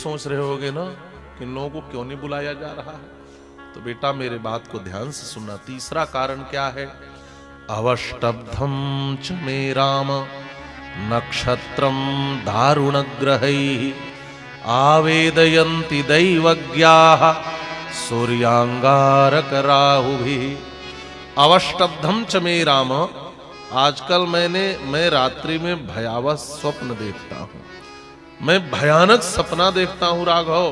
सोच रहे होगे ना कि इन लोगों को क्यों नहीं बुलाया जा रहा है। तो बेटा मेरे बात को ध्यान से सुनना। तीसरा कारण क्या है? अवष्टब्धम च मे राम नक्षत्रम दारुणग्रहैः आवेदयन्ति दैवज्ञाः सूर्यांगारकराहुभिः। अवष्टब्धम च मे राम, आजकल मैं रात्रि में भयावह स्वप्न देखता हूं, मैं भयानक सपना देखता हूं राघव।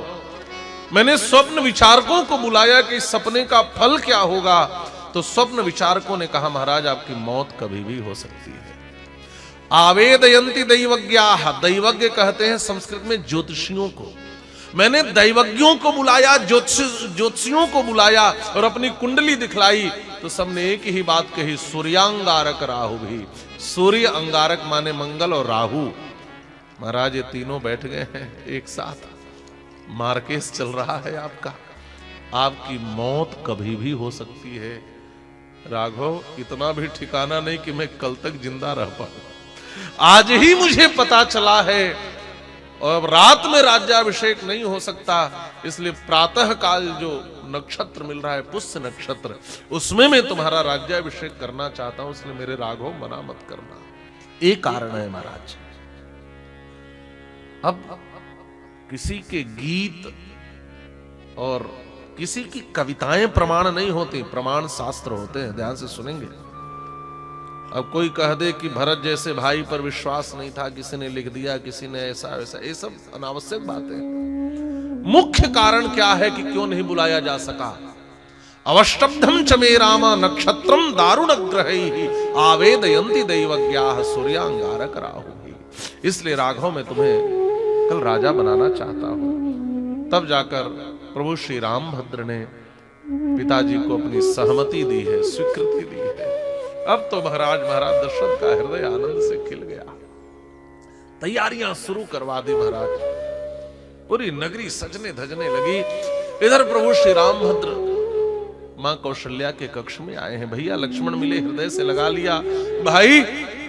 मैंने स्वप्न विचारकों को बुलाया कि इस सपने का फल क्या होगा। तो स्वप्न विचारकों ने कहा महाराज आपकी मौत कभी भी हो सकती है। आवेदयन्ति दैवज्ञाः, दैवज्ञ कहते हैं संस्कृत में ज्योतिषियों को। मैंने दैवज्ञों को बुलाया, ज्योतिषियों को बुलाया और अपनी कुंडली दिखलाई तो सबने एक ही बात कही, सूर्यांगारक राहु भी। सूर्य अंगारक माने मंगल और राहु। महाराज ये तीनों बैठ गए हैं एक साथ, मारकेस चल रहा है आपका, आपकी मौत कभी भी हो सकती है। राघव इतना भी ठिकाना नहीं कि मैं कल तक जिंदा रह पाऊं, आज ही मुझे पता चला है। और रात में राज्याभिषेक नहीं हो सकता, इसलिए प्रातः काल जो नक्षत्र मिल रहा है पुष्य नक्षत्र, उसमें मैं तुम्हारा राज्याभिषेक करना चाहता हूं, इसलिए मेरे राघव मना मत करना। एक कारण है महाराज। अब किसी के गीत और किसी की कविताएं प्रमाण नहीं होती, प्रमाण शास्त्र होते हैं। ध्यान से सुनेंगे। अब कोई कह दे कि भरत जैसे भाई पर विश्वास नहीं था, किसी ने लिख दिया, किसी ने ऐसा वैसा, ये सब अनावश्यक बातें। मुख्य कारण क्या है कि क्यों नहीं बुलाया जा सका? अवष्टब्धम च मे राम नक्षत्रम दारुणग्रहैः आवेदयन्ति दैवज्ञाः सूर्यांगारक राहुभिः। इसलिए राघव मैं तुम्हें कल राजा बनाना चाहता हूं। तब जाकर प्रभु श्री रामभद्र ने पिताजी को अपनी सहमति दी है, स्वीकृति दी है। अब तो महाराज दशरथ का हृदय आनंद से खिल गया। तैयारियां शुरू करवा दी महाराज, पूरी नगरी सजने धजने लगी। इधर प्रभु श्री रामभद्र मां कौशल्या के कक्ष में आए हैं। भैया लक्ष्मण मिले, हृदय से लगा लिया, भाई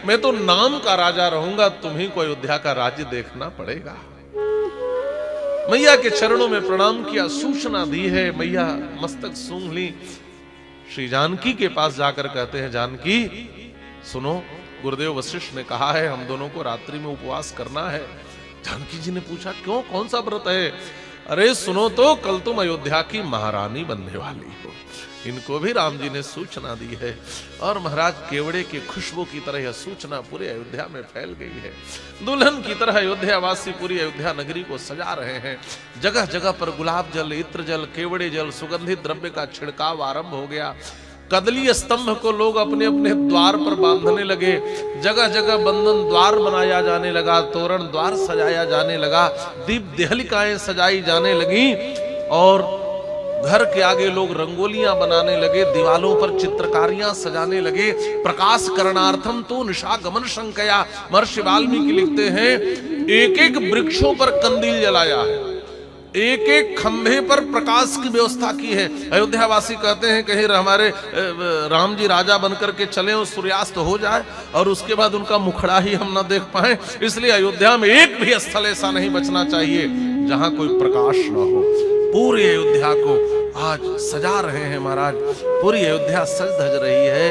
मैं तो नाम का राजा रहूंगा, तुम्ही को अयोध्या का राज्य देखना पड़ेगा। मैया के चरणों में प्रणाम किया, सूचना दी है। मैया मस्तक सूंघ ली, श्री जानकी के पास जाकर कहते हैं जानकी सुनो, गुरुदेव वशिष्ठ ने कहा है हम दोनों को रात्रि में उपवास करना है। जानकी जी ने पूछा क्यों, कौन सा व्रत है? अरे सुनो तो, कल तुम अयोध्या की महारानी बनने वाली हो। इनको भी राम जी ने सूचना दी है और महाराज केवड़े की खुशबू की तरह यह सूचना पूरे अयोध्या में फैल गई है। दुल्हन की तरह अयोध्या वासी पूरी अयोध्या नगरी को सजा रहे हैं। जगह जगह पर गुलाब जल, इत्र जल, केवड़े जल, सुगंधित द्रव्य का छिड़काव आरंभ हो गया। कदली स्तंभ को लोग अपने अपने द्वार पर बांधने लगे। जगह जगह बंधन द्वार बनाया जाने लगा, तोरण द्वार सजाया जाने लगा, दीप देहलिकाएं सजाई जाने लगी और घर के आगे लोग रंगोलियां बनाने लगे, दीवालों पर चित्रकारियां सजाने लगे। प्रकाश करणार्थम तो निशागमन शंकया, महर्षि वाल्मीकि लिखते हैं एक एक वृक्षों पर कंदील जलाया है, एक एक खंभे पर प्रकाश की व्यवस्था की है। अयोध्या वासी कहते हैं कहीं हमारे राम जी राजा बनकर के चले और सूर्यास्त हो जाए और उसके बाद उनका मुखड़ा ही हम ना देख पाए। इसलिए अयोध्या में एक भी स्थल ऐसा नहीं बचना चाहिए जहां कोई प्रकाश न हो। पूरी अयोध्या को आज सजा रहे हैं महाराज, पूरी अयोध्या सज धज रही है।